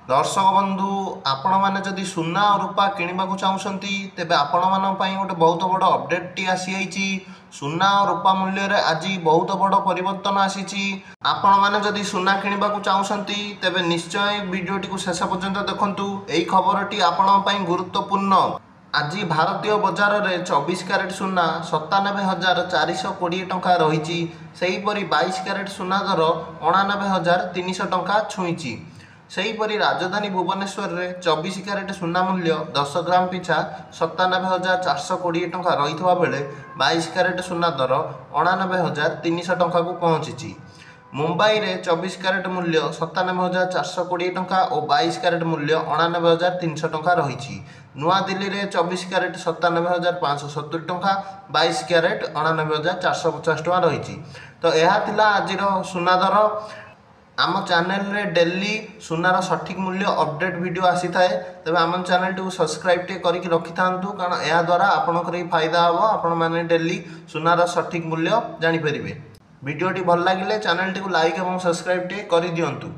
दर्शक बंधु आपण मैंने जदि सुना और रूपा किणवा चाहते तेरे आपण मान गोटे बहुत बड़ अपडेट टी आसी सुना और रूपा मूल्य रे आज बहुत बड़ परिवर्तन आसी आपण मैंने जदि सुना किणवा चाहते तेरे निश्चय वीडियोटी को शेष पर्यंत देखु। यही खबर टी आपण गुरुत्वपूर्ण। आज भारतीय बजार में 24 क्यारेट सुना 97,420 टंका रही। सेहीपरि 22 क्यारेट सुना दर 99,300 टंका छुईची। सेहीपरि राजधानी भुवनेश्वर में 24 क्यारेट सुना मूल्य 10 ग्राम पिछा 97,420 टंका रही बेले 22 क्यारेट सुना दर 99,300 टंका को पहुँची। मुंबई में 24 क्यारेट मूल्य 97,420 टंका और 22 क्यारेट मूल्य 99,300 टंका रही। नुआ दिल्ली में 24 क्यारेट 97,570 टंका 22 क्यारेट 99,450 टंका रही। तो यह थिला आज सुना दर। आम चैनल रे डेली सुनार सठिक मूल्य अपडेट वीडियो आसी थाए। तेज आम चैनल टी सब्सक्राइब टे करके रखि थांतु, कारण यह द्वारा आपनकर फायदा हम। आपण मैंने डेली सुनार सठिक मूल्य जानीपर। वीडियोटी भल लगे चैनल टी लाइक और सब्सक्राइब टे कर दियंतु।